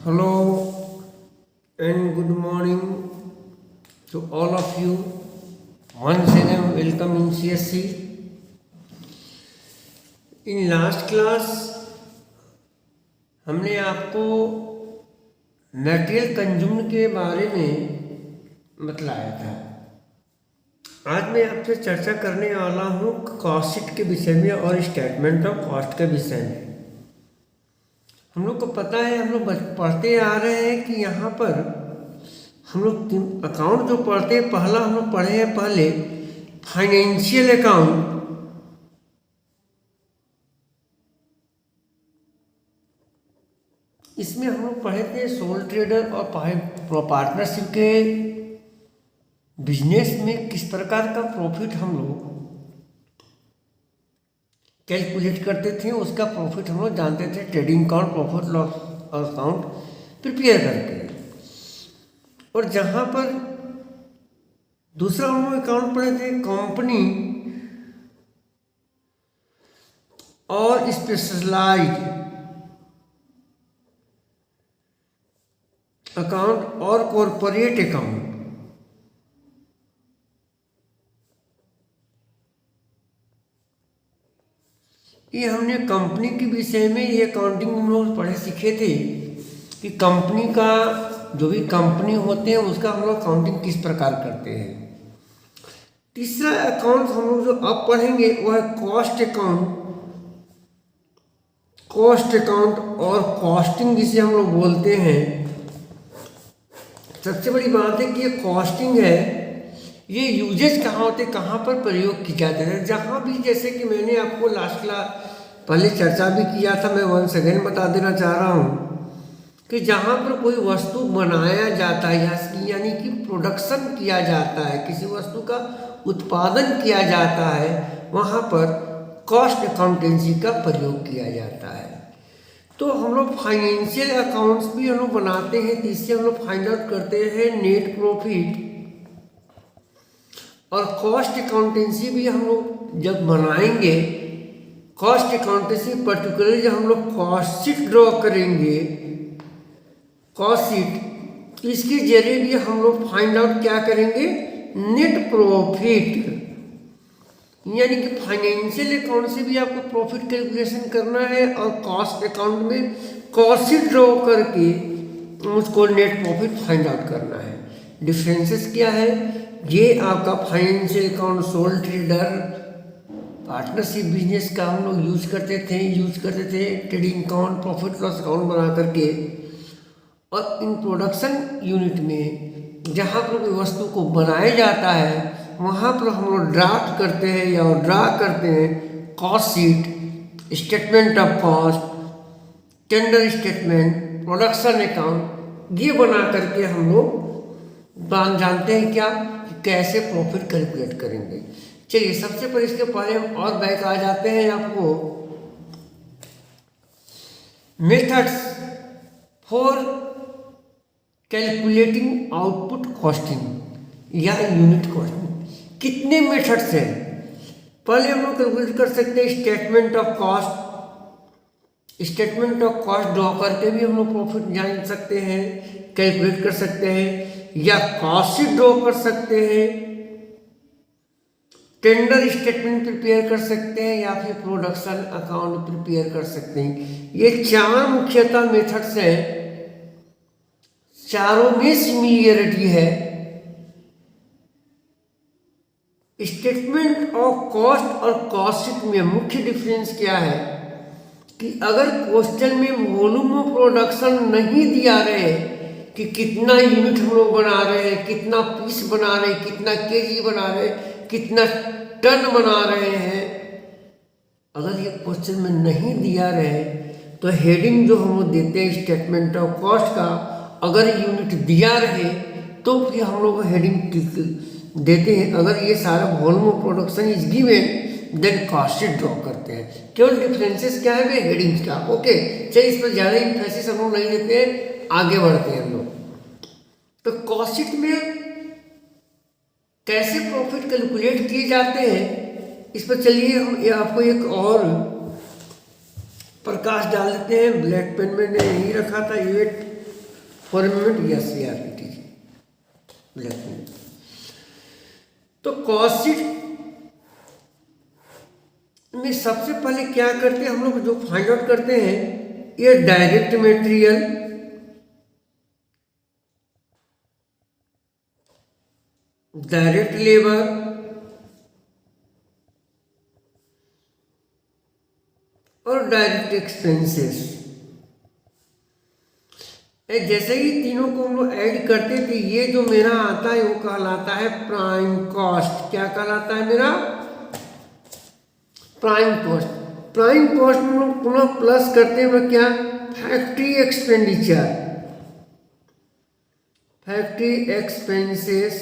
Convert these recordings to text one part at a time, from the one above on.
Hello and good morning to all of you. Once again, welcome in CSC. In last class, हमने आपको material consume के बारे में बतलाया था। आज मैं आपसे चर्चा करने वाला हूँ कॉस्ट शीट के विषय में और स्टेटमेंट ऑफ कॉस्ट के विषय में। हम लोग को पता है, हम लोग पढ़ते आ रहे हैं कि यहाँ पर हम लोग अकाउंट जो पढ़ते हैं, पहला हम लोग पढ़े हैं पहले फाइनेंशियल अकाउंट, इसमें हम लोग पढ़े थे सोल ट्रेडर और पार्टनरशिप के बिजनेस में किस प्रकार का प्रॉफिट हम लोग कैलकुलेट करते थे। उसका प्रॉफिट हम लोग जानते थे trading account, profit loss account prepare करके। और जहाँ पर दूसरा हम लोग अकाउंट पढ़े थे कंपनी और स्पेशलाइज्ड अकाउंट और कॉरपोरेट अकाउंट। ये हमने कंपनी के विषय में ये अकाउंटिंग हम लोग पढ़े सीखे थे कि कंपनी का जो भी कंपनी होते हैं उसका हम लोग अकाउंटिंग किस प्रकार करते हैं। तीसरा अकाउंट हम लोग जो अब पढ़ेंगे वो है कॉस्ट अकाउंट। कॉस्ट अकाउंट और कॉस्टिंग जिसे हम लोग बोलते हैं। सबसे बड़ी बात है कि ये कॉस्टिंग है, ये यूजेज कहाँ होते, कहाँ पर प्रयोग की जाते हैं। जहाँ भी, जैसे कि मैंने आपको लास्ट क्लास पहले चर्चा भी किया था, मैं वंस अगेन बता देना चाह रहा हूँ कि जहाँ पर कोई वस्तु बनाया जाता है यानी कि प्रोडक्शन किया जाता है, किसी वस्तु का उत्पादन किया जाता है, वहाँ पर कॉस्ट अकाउंटेंसी का प्रयोग किया जाता है। तो हम लोग फाइनेंशियल अकाउंट्स भी हम लोग बनाते हैं, जिससे हम लोग फाइंड आउट करते हैं नेट प्रॉफिट। और कॉस्ट अकाउंटेंसी भी हम लोग जब बनाएंगे, कॉस्ट अकाउंटेंसी पर्टिकुलरली जब हम लोग कॉस्ट शीट ड्रॉ करेंगे, कॉस्ट शीट, इसके जरिए भी हम लोग फाइंड आउट क्या करेंगे, नेट प्रॉफिट। यानी कि फाइनेंशियल अकाउंट से भी आपको प्रॉफिट कैलकुलेशन करना है और कॉस्ट अकाउंट में कॉस्ट शीट ड्रॉ करके उसको नेट प्रॉफिट फाइंड आउट करना है। डिफरेंसेस क्या है, ये आपका financial account soul trader partnership business का हम लोग यूज करते थे trading account, profit loss account बना करके। और इन प्रोडक्शन यूनिट में जहाँ पर कोई वस्तु को बनाया जाता है, वहाँ पर हम लोग ड्राफ्ट करते हैं या ड्रा करते हैं cost sheet, statement of cost, tender statement, production account. ये बना करके हम लोग जानते हैं क्या, कैसे प्रॉफिट कैलकुलेट करेंगे। चलिए, सबसे पहले इसके पहले हम और बैक आ जाते हैं आपको methods for calculating output costing या यूनिट कॉस्टिंग। कितने मेथड्स हैं। पहले हम लोग कैलकुलेट कर सकते हैं statement of cost. Statement of cost draw करके भी हम लोग प्रॉफिट जान सकते हैं, कैलकुलेट कर सकते हैं, या कॉस्ट शीट ड्रॉ कर सकते हैं, टेंडर स्टेटमेंट प्रिपेयर कर सकते हैं, या फिर प्रोडक्शन अकाउंट प्रिपेयर कर सकते हैं। ये चार मुख्यतः मेथड्स हैं, चारों में सिमिलरिटी है। स्टेटमेंट ऑफ कॉस्ट और कॉस्ट शीट में मुख्य डिफरेंस क्या है कि अगर क्वेश्चन में वॉल्यूम ऑफ प्रोडक्शन नहीं दिया रहे कि कितना यूनिट हम लोग बना रहे हैं, कितना पीस बना रहे हैं, कितना केजी बना रहे हैं, कितना टन बना रहे हैं, अगर ये क्वेश्चन में नहीं दिया रहे तो हेडिंग जो हम लोग देते हैं स्टेटमेंट ऑफ कॉस्ट का, अगर यूनिट दिया रहे तो फिर हम लोग हेडिंग देते हैं। अगर ये सारा volume of production is given then cost sheet draw करते हैं। केवल डिफरेंसेस क्या है वे हेडिंग्स का। ओके, चलिए इस पर ज़्यादा इम्फेसिस हम लोग नहीं देते हैं, आगे बढ़ते हैं हम लोग। तो कॉस्ट शीट में कैसे प्रॉफिट कैलकुलेट किए जाते हैं, इस पर चलिए हम आपको एक और प्रकाश डाल देते हैं। ब्लैक पेन मैंने यहीं रखा था, ये परमानेंट या CRPT लिखते हैं। तो कॉस्ट शीट में सबसे पहले क्या करते हैं हम लोग, जो फाइंड आउट करते हैं, ये डायरेक्ट मटेरियल, डायरेक्ट लेबर और डायरेक्ट एक्सपेंसेस। जैसे ही तीनों को हम लोग ऐड करते थे, ये जो मेरा आता है वो कहलाता है प्राइम कॉस्ट। क्या कहलाता है मेरा? Prime cost. प्राइम कॉस्ट में लोग पुनः प्लस करते हैं क्या? फैक्ट्री एक्सपेंडिचर, फैक्ट्री एक्सपेंसेस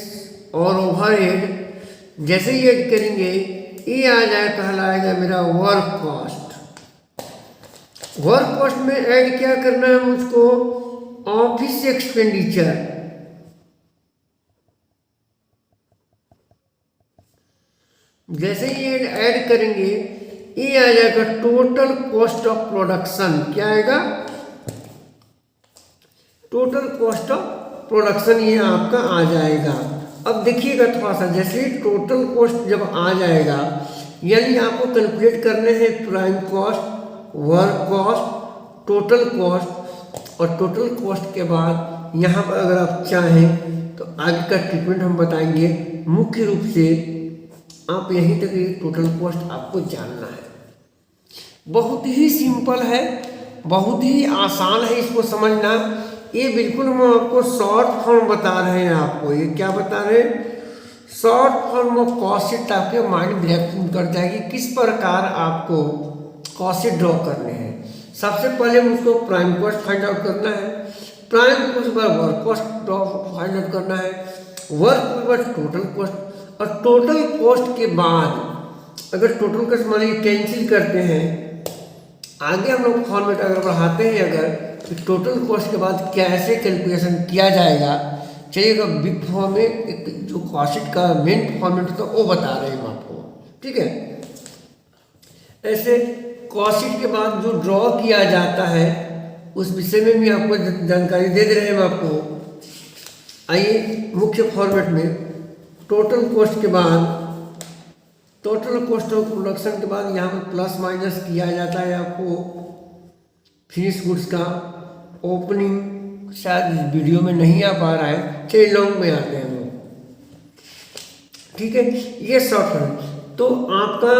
और ओवरहेड। जैसे ही ऐड करेंगे ये आ जाए, कहलाएगा मेरा वर्क कॉस्ट। वर्क कॉस्ट में ऐड क्या करना है मुझको? ऑफिस एक्सपेंडिचर, जैसे ही ऐड करेंगे ये आ जाएगा टोटल कॉस्ट ऑफ प्रोडक्शन। क्या आएगा? टोटल कॉस्ट ऑफ प्रोडक्शन ये आपका आ जाएगा। अब देखिएगा थोड़ा सा, जैसे ही टोटल कॉस्ट जब आ जाएगा, यानी आपको कैलकुलेट करने हैं prime cost, work cost, total cost, और टोटल कॉस्ट के बाद यहाँ पर अगर आप चाहें तो आगे का ट्रीटमेंट हम बताएंगे। मुख्य रूप से आप यहीं तक ये टोटल कॉस्ट आपको जानना है। बहुत ही सिंपल है, बहुत ही आसान है इसको समझना। ये बिल्कुल हम आपको शॉर्ट फॉर्म बता रहे हैं। आपको ये क्या बता रहे हैं? Short form of cost sheet. आपके माइंड ब्लैंक कर जाएगी किस प्रकार आपको कॉस्ट शीट ड्रॉ करने हैं। सबसे पहले मुझको प्राइम कॉस्ट फाइंड आउट करना है, prime cost per work cost find out करना है, वर्क पर टोटल कॉस्ट, और टोटल कॉस्ट के बाद अगर टोटल कॉस्ट मान लीजिए कैंसिल करते हैं, आगे हम लोग फॉर्मेट अगर बढ़ाते हैं, अगर तो टोटल कॉस्ट के बाद कैसे कैलकुलेशन किया जाएगा, चलिएगा बिग फॉर्म में एक जो कॉस्ट शीट का मेन फॉर्मेट होता है वो बता रहे हैं हम आपको। ठीक है, ऐसे कॉस्ट शीट के बाद जो ड्रॉ किया जाता है उस विषय में भी आपको जानकारी दे रहे हैं हम आपको। आइए मुख्य फॉर्मेट में, टोटल कॉस्ट के बाद, टोटल कॉस्ट ऑफ प्रोडक्शन के बाद यहाँ पर प्लस माइनस किया जाता है आपको फिनिश गुड्स का। ओपनिंग शायद इस वीडियो में नहीं आ पा रहा है, चलिए लॉन्ग में आते हैं हम लोग। ठीक है, ये शॉर्ट है। तो आपका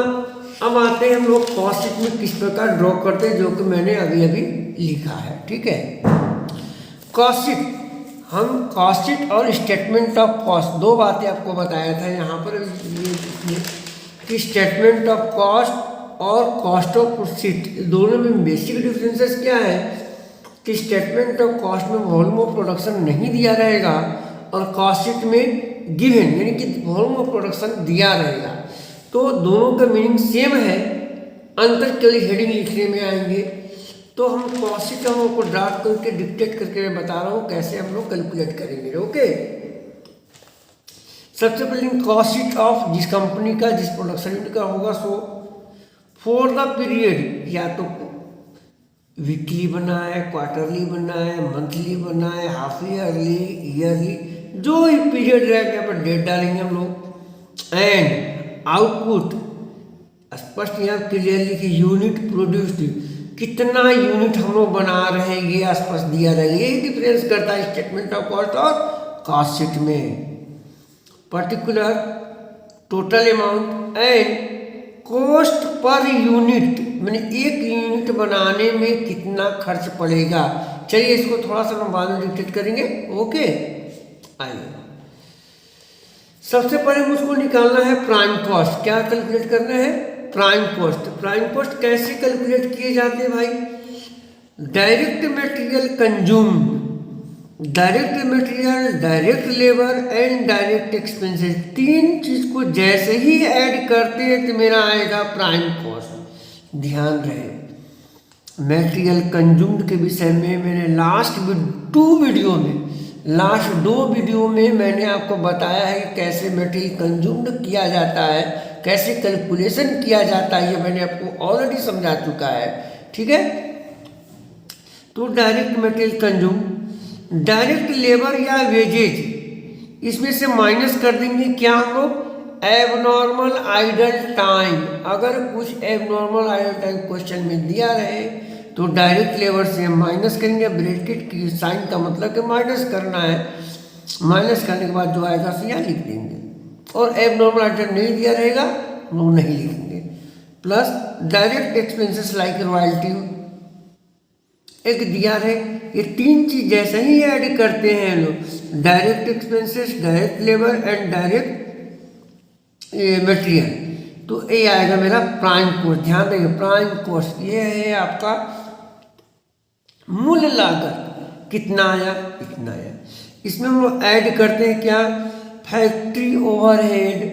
अब आते हैं हम लोग कॉस्ट शीट में किस प्रकार ड्रॉ करते हैं, जो कि मैंने अभी अभी लिखा है। ठीक है, कॉस्ट शीट, हम कॉस्ट शीट और स्टेटमेंट ऑफ कॉस्ट दो बातें आपको बताया था यहाँ पर कि स्टेटमेंट ऑफ कॉस्ट और कॉस्ट ऑफ शीट दोनों में बेसिक डिफरेंसेस क्या है कि स्टेटमेंट ऑफ कॉस्ट में वॉल्यूम ऑफ प्रोडक्शन नहीं दिया रहेगा और कॉस्ट शीट में गिवन यानी कि वॉल्यूम ऑफ प्रोडक्शन दिया रहेगा। तो दोनों का मीनिंग सेम है, अंतर केवल हेडिंग लिखने में आएंगे। तो हम कॉस्ट शीट हम आपको ड्राफ्ट करके डिक्टेट करके मैं बता रहा हूँ कैसे हम लोग कैलकुलेट करेंगे। ओके, सबसे पहले कॉस्ट शीट ऑफ जिस कंपनी का, जिस प्रोडक्शन यूनिट का होगा, सो फॉर द पीरियड, या तो वीकली बना है, क्वार्टरली बना है, मंथली बना है, हाफ ईयरली, ईयरली, जो भी पीरियड रहेगा यहाँ पर डेट डालेंगे हम लोग। एंड आउटपुट स्पष्ट यहाँ क्लियरली कि यूनिट प्रोड्यूस्ड, कितना यूनिट हम लोग बना रहे हैं ये स्पष्ट दिया रहेगा। यही डिफरेंस करता है स्टेटमेंट ऑफ कॉस्ट और कॉस्ट शीट में। Particular total amount and cost per unit, मैंने एक यूनिट बनाने में कितना खर्च पड़ेगा। चलिए इसको थोड़ा सा हम बाद में डिक्टेट करेंगे। ओके, आइए सबसे पहले मुझको निकालना है प्राइम कॉस्ट। क्या कैलकुलेट करना है? Prime cost. प्राइम कॉस्ट कैसे कैलकुलेट किए जाते हैं भाई? Direct material consumed, direct material, direct labour and direct expenses, तीन चीज को जैसे ही ऐड करते हैं तो मेरा आएगा प्राइम कॉस्ट। ध्यान रहे मटेरियल कंज्यूम्ड के विषय में मैंने लास्ट दो वीडियो में मैंने आपको बताया है कि कैसे मटेरियल कंज्यूम्ड किया जाता है, कैसे कैलकुलेशन किया जाता है, ये मैंने आपको ऑलरेडी समझा चुका है। ठीक है, तो direct material consume, direct labour या वेजेज, इसमें से माइनस कर देंगे क्या हम लोग, एबनॉर्मल आइडल टाइम। अगर कुछ एबनॉर्मल आइडल टाइम क्वेश्चन में दिया रहे तो डायरेक्ट लेबर से हम माइनस करेंगे। ब्रैकेट की साइन का मतलब कि माइनस करना है, माइनस करने के बाद जो आएगा उसे यहाँ लिख देंगे। और एबनॉर्मल आइडल नहीं दिया रहेगा हम लोग नहीं लिखेंगे। Plus direct expenses like royalty एक दिया है। ये तीन चीज जैसे ही ऐड करते हैं लोग, direct expenses, direct labour and direct material, तो ये आएगा मेरा प्राइम कॉस्ट। ध्यान देंगे प्राइम कॉस्ट ये है आपका मूल लागत। कितना आया, इतना आया। इसमें हम लोग ऐड करते हैं क्या, factory overhead,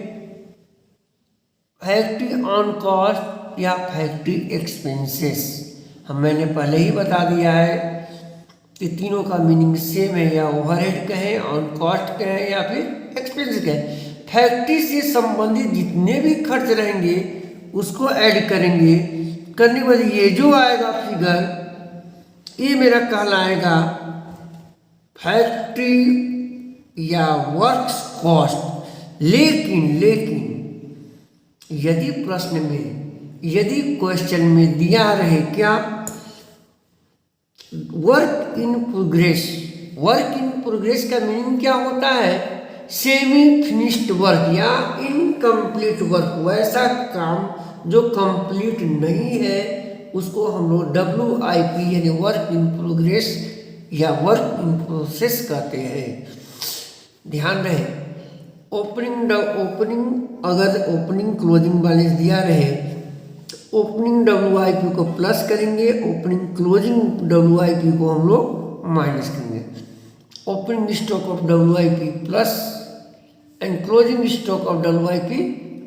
factory on cost या फैक्ट्री एक्सपेंसेस। मैंने पहले ही बता दिया है कि तीनों का मीनिंग सेम है, या ओवरहेड कहें, ऑन कॉस्ट कहें या फिर एक्सपेंस कहें। फैक्ट्री से संबंधित जितने भी खर्च रहेंगे उसको ऐड करेंगे। करने के बाद ये जो आएगा फिगर, ये मेरा कहलाएगा फैक्ट्री या वर्क्स कॉस्ट। लेकिन यदि प्रश्न में, यदि क्वेश्चन में दिया रहे क्या, work in progress. Work in progress का मीनिंग क्या होता है, सेमी फिनिश्ड वर्क या इनकम्प्लीट वर्क। वैसा काम जो कंप्लीट नहीं है उसको हम लोग WIP यानी वर्क इन प्रोग्रेस या वर्क इन प्रोसेस कहते हैं। ध्यान रहे, ओपनिंग अगर ओपनिंग क्लोजिंग बैलेंस दिया रहे, ओपनिंग WIP को प्लस करेंगे, ओपनिंग क्लोजिंग WIP को हम लोग माइनस करेंगे। Opening stock of WIP plus and closing stock of WIP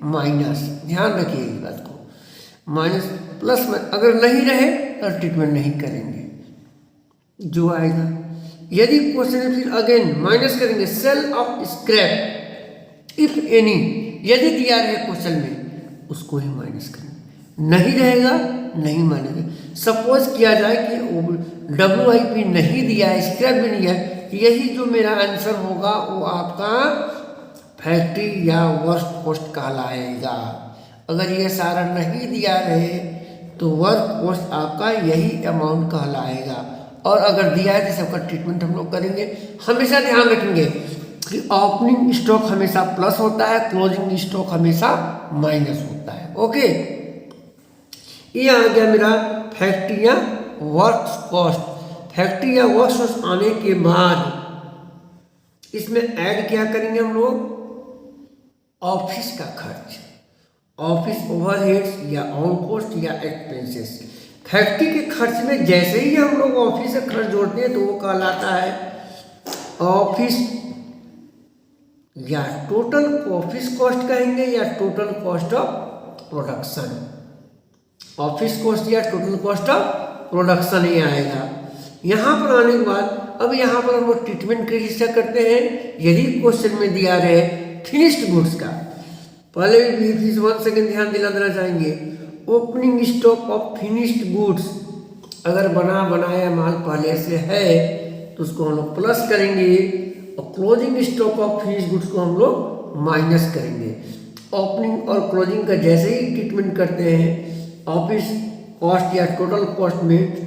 minus. ध्यान रखिए इस बात को, माइनस प्लस में अगर नहीं रहे तो ट्रीटमेंट नहीं करेंगे जो आएगा। यदि क्वेश्चन फिर अगेन माइनस करेंगे, sale of scrap if any, यदि दिया रहे क्वेश्चन में उसको ही माइनस करेंगे, नहीं रहेगा नहीं मानेंगे। सपोज किया जाए कि WIP नहीं दिया है, स्क्रैप भी नहीं है, यही जो मेरा आंसर होगा वो आपका फैक्ट्री या वर्क कॉस्ट कहलाएगा। अगर ये सारा नहीं दिया रहे तो वर्क कॉस्ट आपका यही अमाउंट कहलाएगा। और अगर दिया है तो सबका ट्रीटमेंट हम लोग करेंगे। हमेशा ध्यान रखेंगे कि ओपनिंग स्टॉक हमेशा प्लस होता है, क्लोजिंग स्टॉक हमेशा माइनस होता है। ओके, ये आ गया मेरा फैक्ट्री या वर्क्स कॉस्ट। फैक्ट्री या वर्क्स कॉस्ट आने के बाद इसमें ऐड क्या करेंगे हम लोग, ऑफिस का खर्च, ऑफिस ओवरहेड्स या ऑन कॉस्ट या एक्सपेंसेस। फैक्ट्री के खर्च में जैसे ही हम लोग ऑफिस का खर्च जोड़ते हैं तो वो कहलाता है ऑफिस या टोटल ऑफिस कॉस्ट कहेंगे या total cost of production. Office cost या टोटल कॉस्ट ऑफ प्रोडक्शन ही आएगा। यहाँ पर आने के बाद अब यहाँ पर हम लोग ट्रीटमेंट का हिस्सा करते हैं। यदि क्वेश्चन में दिया रहे फिनिश्ड गुड्स का, पहले भी वन सेकेंड ध्यान दिला देना चाहेंगे, opening stock of finished goods, अगर बनाया माल पहले से है तो उसको हम लोग प्लस करेंगे और closing stock of finished goods को हम लोग माइनस करेंगे। ओपनिंग और क्लोजिंग का जैसे ही ट्रीटमेंट करते हैं, ऑफिस कॉस्ट या टोटल कॉस्ट में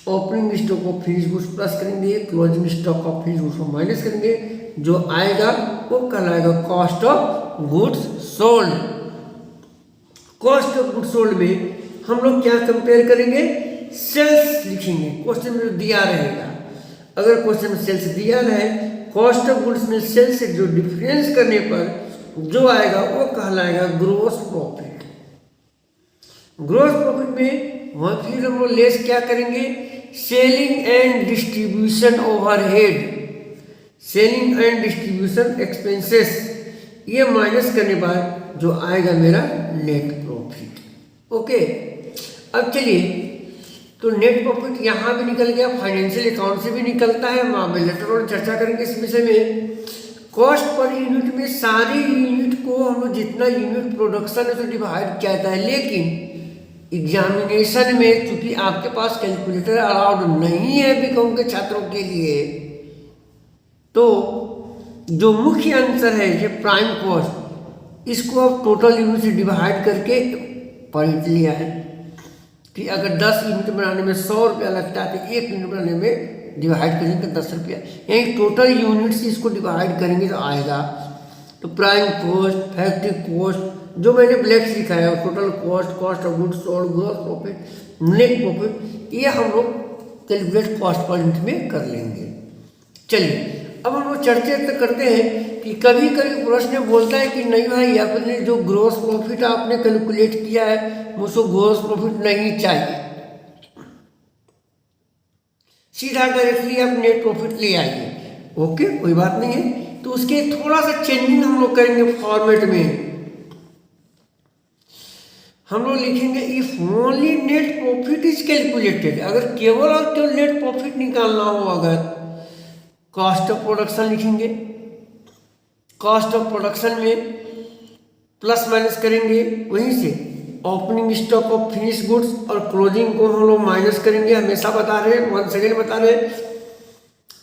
opening stock of finished goods plus करेंगे, closing stock of finished goods को माइनस करेंगे। जो आएगा वो कहलाएगा cost of goods sold. Cost of goods sold में हम लोग क्या कंपेयर करेंगे, सेल्स लिखेंगे। क्वेश्चन में दिया रहेगा, अगर क्वेश्चन में सेल्स दिया रहे, कॉस्ट ऑफ गुड्स में सेल्स से जो डिफरेंस करने पर जो आएगा वो कहलाएगा ग्रोस प्रॉफिट। ग्रोस प्रॉफिट में वहां फिर हम लोग लेस क्या करेंगे, selling and distribution overhead, selling and distribution expenses, ये माइनस करने बाद जो आएगा मेरा नेट प्रॉफिट। ओके, अब चलिए, तो नेट प्रॉफिट यहाँ भी निकल गया, फाइनेंशियल अकाउंट से भी निकलता है। हम लेटर ऑन चर्चा करेंगे इस विषय में। कॉस्ट पर यूनिट में सारी यूनिट को हम लोग जितना यूनिट प्रोडक्शन है तो डिवाइड किया जाता है, लेकिन एग्जामिनेशन में चूंकि आपके पास कैलकुलेटर अलाउड नहीं है बीकॉम के छात्रों के लिए, तो जो मुख्य आंसर है ये प्राइम कॉस्ट, इसको आप टोटल यूनिट से डिवाइड करके पॉइंट लिया है कि अगर 10 यूनिट बनाने में 100 रुपया लगता है तो 1 यूनिट बनाने में डिवाइड करेंगे 10 रुपया, यानी टोटल यूनिट से इसको डिवाइड करेंगे तो आएगा। तो प्राइम कॉस्ट, फैक्ट्री कॉस्ट जो मैंने ब्लैक से लिखा है, total cost, cost of goods sold, gross profit, net profit, ये हम लोग कैलकुलेट कॉस्ट पर यूनिट में कर लेंगे। चलिए अब हम लोग चर्चा तो करते हैं कि कभी कभी प्रश्न बोलता है कि नहीं भाई आपने जो ग्रॉस प्रॉफिट आपने कैलकुलेट किया है मुझको ग्रॉस प्रॉफिट नहीं चाहिए, सीधा डायरेक्टली आप नेट प्रॉफिट ले आइए। ओके, कोई बात नहीं है। तो उसके थोड़ा सा चेंजिंग हम लोग करेंगे फॉर्मेट में। हम लोग लिखेंगे if only net profit is calculated, अगर केवल और केवल नेट प्रॉफिट निकालना हो, अगर कॉस्ट ऑफ प्रोडक्शन लिखेंगे, कॉस्ट ऑफ प्रोडक्शन में प्लस माइनस करेंगे, वहीं से opening stock of finish goods और क्लोजिंग को हम लोग माइनस करेंगे। हमेशा बता रहे हैं, 1 सेकेंड बता रहे हैं,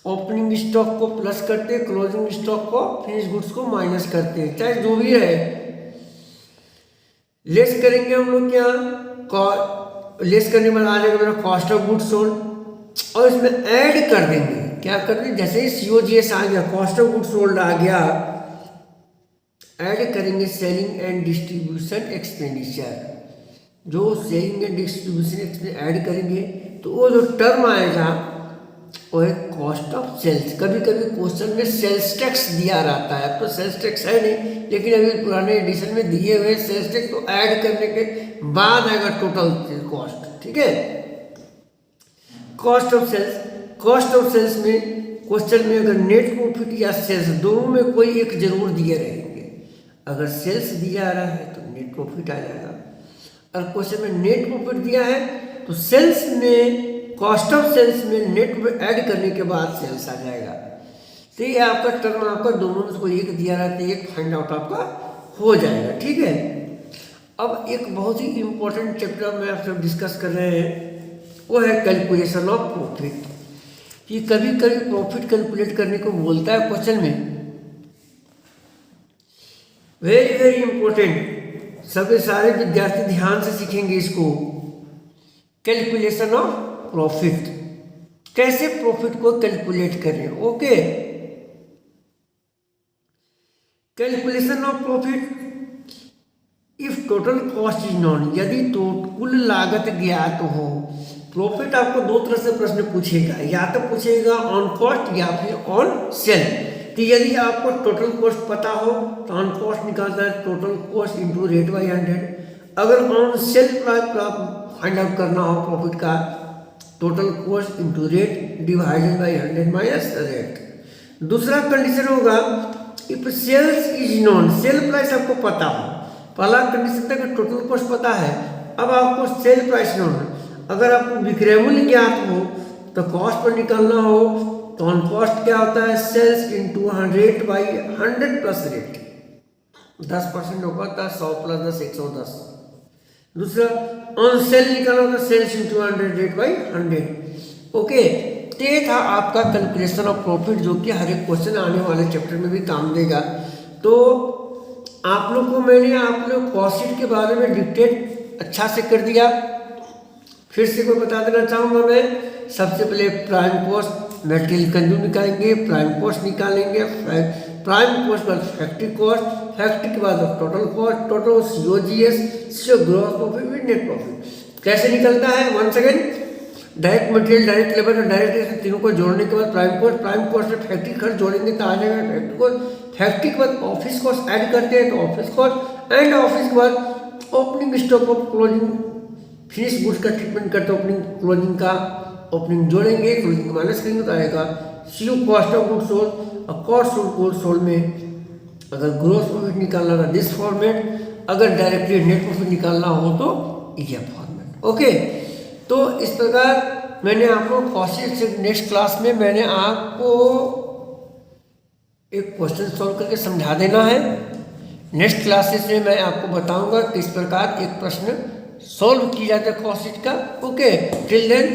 ओपनिंग स्टॉक को प्लस करते हैं, क्लोजिंग स्टॉक को फिनिश गुड्स को माइनस करते हैं, चाहे जो भी है। लेस करेंगे हम लोग क्या, लेस करने में आ जाएगा मेरा कॉस्ट ऑफ गुड्स सोल्ड, और इसमें ऐड कर देंगे, क्या कर देंगे, जैसे ही COGS आ गया, कॉस्ट ऑफ गुड्स सोल्ड आ गया, ऐड करेंगे सेलिंग एंड डिस्ट्रीब्यूशन एक्सपेंडिचर। जो selling and distribution expenditure add करेंगे तो वो जो टर्म आएगा वो है कॉस्ट ऑफ सेल्स। कभी कभी क्वेश्चन में सेल्स टैक्स दिया रहता है, अब तो सेल्स टैक्स है नहीं, लेकिन अभी पुराने एडिशन में दिए हुए सेल्स टैक्स को ऐड करने के बाद आएगा टोटल कॉस्ट। ठीक है, cost of sales, cost of sales में क्वेश्चन में अगर नेट प्रॉफिट या सेल्स दोनों में कोई एक जरूर दिए रहेंगे। अगर सेल्स दिया रहा है तो नेट प्रॉफिट आ जाएगा, और क्वेश्चन में नेट प्रॉफिट दिया है तो सेल्स में, कॉस्ट ऑफ सेल्स में नेट ऐड करने के बाद सेल्स आ जाएगा। तो ये आपका टर्म, आपका दोनों में कोई एक दिया रहता है, एक फाइंड आउट आपका हो जाएगा। ठीक है, अब एक बहुत ही इंपॉर्टेंट चैप्टर में आप सब डिस्कस कर रहे हैं, वो है कैलकुलेशन ऑफ प्रॉफिट। कि कभी कभी प्रॉफिट कैलकुलेट करने को बोलता है क्वेश्चन में, वेरी वेरी इंपॉर्टेंट, सभी सारे विद्यार्थी ध्यान से सीखेंगे इसको। कैलकुलेशन ऑफ प्रॉफिट, कैसे प्रॉफिट को कैलकुलेट करें। Okay, calculation of profit if total cost is non, यदि तो कुल लागत ज्ञात हो। प्रॉफिट आपको दो तरह से प्रश्न पूछेगा, या तो पूछेगा ऑन कॉस्ट या फिर ऑन सेल। तो यदि आपको टोटल कॉस्ट पता हो तो ऑन कॉस्ट निकालना है, total cost into rate by 100। अगर ऑन सेल फाइंड आउट करना हो प्रॉफिट का, total cost into rate divided by 100 minus rate. दूसरा कंडीशन होगा if sales is known, sale price आपको पता हो। पहला कंडीशन था कि टोटल कॉस्ट पता है, अब आपको सेल प्राइस नॉन है। अगर आपको विक्रय मूल्य ज्ञात हो तो कॉस्ट पर निकालना हो तो ऑन कॉस्ट क्या होता है, sales into 100 by 100 plus rate, 10% होगा तो 100 प्लस 10 110। दूसरा ऑन सेल निकालना होता है sales into 100 rate by 100। Okay, ये था आपका कैलकुलेशन ऑफ प्रॉफिट, जो कि हर एक क्वेश्चन आने वाले चैप्टर में भी काम देगा। तो आप लोग को मैंने आप लोग कॉस्ट शीट के बारे में डिटेल अच्छा से कर दिया। फिर से कोई बता देना चाहूँगा मैं, सबसे पहले प्राइम कॉस्ट मटेरियल कंज्यूम निकालेंगे, प्राइम कॉस्ट निकालेंगे, प्राइम कॉस्ट बाद फैक्ट्री कॉस्ट, फैक्ट्री के बाद total cost, total COGS, gross profit with net profit. कैसे निकलता है, 1 second, direct material, direct labour और डायरेक्ट तीनों को जोड़ने के बाद प्राइम कॉस्ट में फैक्ट्री खर्च जोड़ेंगे तो आ जाएगा फैक्ट्री कॉस्ट। फैक्ट्री के बाद ऑफिस कॉस्ट ऐड करते हैं तो ऑफिस कॉस्ट, एंड ऑफिस के बाद opening stock of closing finish goods का ट्रीटमेंट करते हैं, ओपनिंग क्लोजिंग का ओपनिंग जोड़ेंगे, क्लोजिंग माइनस करेंगे तो आएगा CO cost of goods sold. और कॉस्ट ऑफ गुड्स सोल्ड में अगर ग्रॉस प्रॉफिट निकालना था दिस फॉर्मेट, अगर डायरेक्टली नेट प्रॉफिट निकालना हो तो ये फॉर्मेट। ओके, तो इस प्रकार मैंने आपको कॉस्ट शीट से नेक्स्ट क्लास में मैंने आपको एक क्वेश्चन सॉल्व करके समझा देना है। नेक्स्ट क्लासेस में मैं आपको बताऊंगा किस प्रकार एक प्रश्न सॉल्व किया जाता है कॉस्ट शीट का। Okay, till then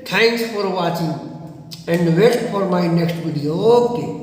thanks for watching and wait for my next video. Okay.